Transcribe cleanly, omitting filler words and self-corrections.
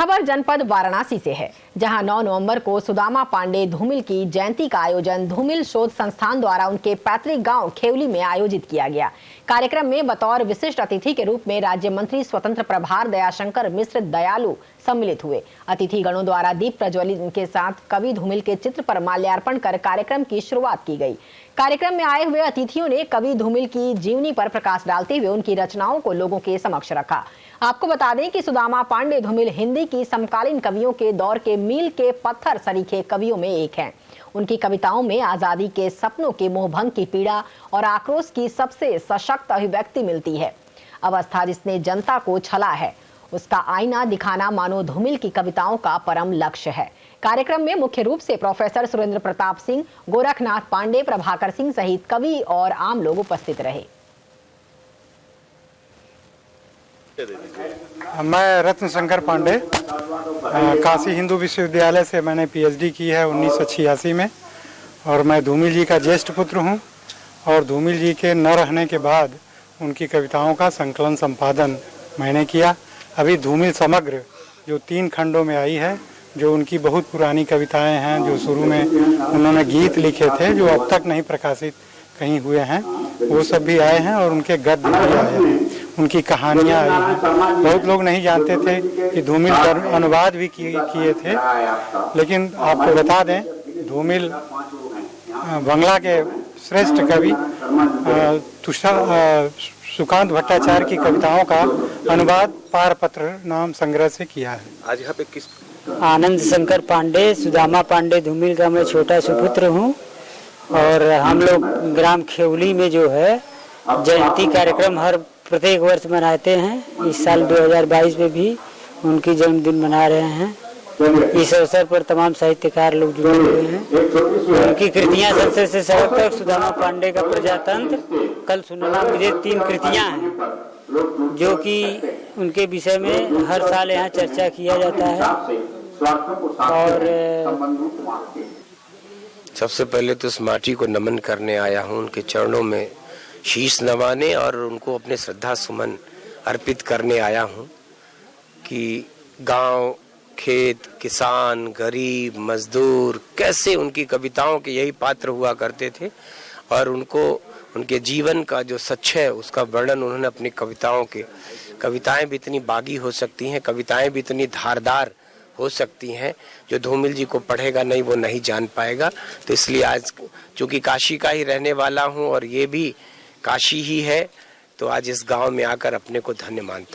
खबर जनपद वाराणसी से है, जहां 9 नवंबर को सुदामा पांडे धूमिल की जयंती का आयोजन धूमिल शोध संस्थान द्वारा उनके पैतृक गांव खेवली में आयोजित किया गया। कार्यक्रम में बतौर विशिष्ट अतिथि के रूप में राज्य मंत्री स्वतंत्र प्रभार दयाशंकर मिश्र दयालु सम्मिलित हुए। अतिथि गणों द्वारा दीप प्रज्वलित के साथ कवि धूमिल के चित्र पर माल्यार्पण कर कार्यक्रम की शुरुआत की गई। कार्यक्रम में आए हुए अतिथियों ने कवि धूमिल की जीवनी पर प्रकाश डालते हुए उनकी रचनाओं को लोगों के समक्ष रखा। आपको बता दें कि सुदामा पांडे धूमिल हिंदी की समकालीन कवियों के दौर के मील के पत्थर सरीखे कवियों में एक हैं। उनकी कविताओं में आजादी के सपनों के मोहभंग की पीड़ा और आक्रोश की सबसे सशक्त अभिव्यक्ति मिलती है। अवस्था जिसने जनता को छला है, उसका आईना दिखाना मानो धूमिल की कविताओं का परम लक्ष्य है। कार्यक्रम में मुख्य रूप से प्रोफेसर सुरेंद्र प्रताप सिंह, गोरखनाथ पांडे, प्रभाकर सिंह सहित कवि और आम लोग उपस्थित रहे। मैं रत्न शंकर पांडे, काशी हिंदू विश्वविद्यालय से मैंने पीएचडी की है 1986 में, और मैं धूमिल जी का ज्येष्ठ पुत्र हूं। और धूमिल जी के न रहने के बाद उनकी कविताओं का संकलन संपादन मैंने किया। अभी धूमिल समग्र जो 3 खंडों में आई है, जो उनकी बहुत पुरानी कविताएं हैं, जो शुरू में उन्होंने गीत लिखे थे जो अब तक नहीं प्रकाशित कहीं हुए हैं, वो सब भी आए हैं। और उनके गद्य भी आए हैं, उनकी कहानियां आई हैं। बहुत लोग नहीं जानते थे कि धूमिल पर अनुवाद भी किए थे, लेकिन आपको बता दें धूमिल बंगला के श्रेष्ठ कवि सुकांत भट्टाचार्य की कविताओं का अनुवाद पारपत्र नाम संग्रह से किया है। आज यहाँ पे किस आनंद शंकर पांडे, सुदामा पांडे धूमिल का मैं छोटा सुपुत्र हूँ। और हम लोग ग्राम खेवली में जो है जयंती कार्यक्रम हर प्रत्येक वर्ष मनाते हैं। इस साल 2022 में भी उनकी जन्मदिन मना रहे हैं। इस अवसर पर तमाम साहित्यकार लोग जुड़े हुए हैं। उनकी कृतियां सबसे से सबक तक सुदामा पांडे का प्रजातंत्र, कल सुनना मुझे 3 कृतियां हैं जो कि उनके विषय में हर साल यहाँ चर्चा किया जाता है। और सबसे पहले तो इस माटी को नमन करने आया हूँ, उनके चरणों में शीश नवाने और उनको अपने श्रद्धा सुमन अर्पित करने आया हूँ कि गांव, खेत, किसान, गरीब, मजदूर कैसे उनकी कविताओं के यही पात्र हुआ करते थे। और उनको उनके जीवन का जो सच है उसका वर्णन उन्होंने अपनी कविताएं भी इतनी बागी हो सकती हैं, कविताएं भी इतनी धारदार हो सकती हैं, जो धूमिल जी को पढ़ेगा नहीं वो नहीं जान पाएगा। तो इसलिए आज चूंकि काशी का ही रहने वाला हूँ और ये भी काशी ही है, तो आज इस गांव में आकर अपने को धन्य मानता हूँ।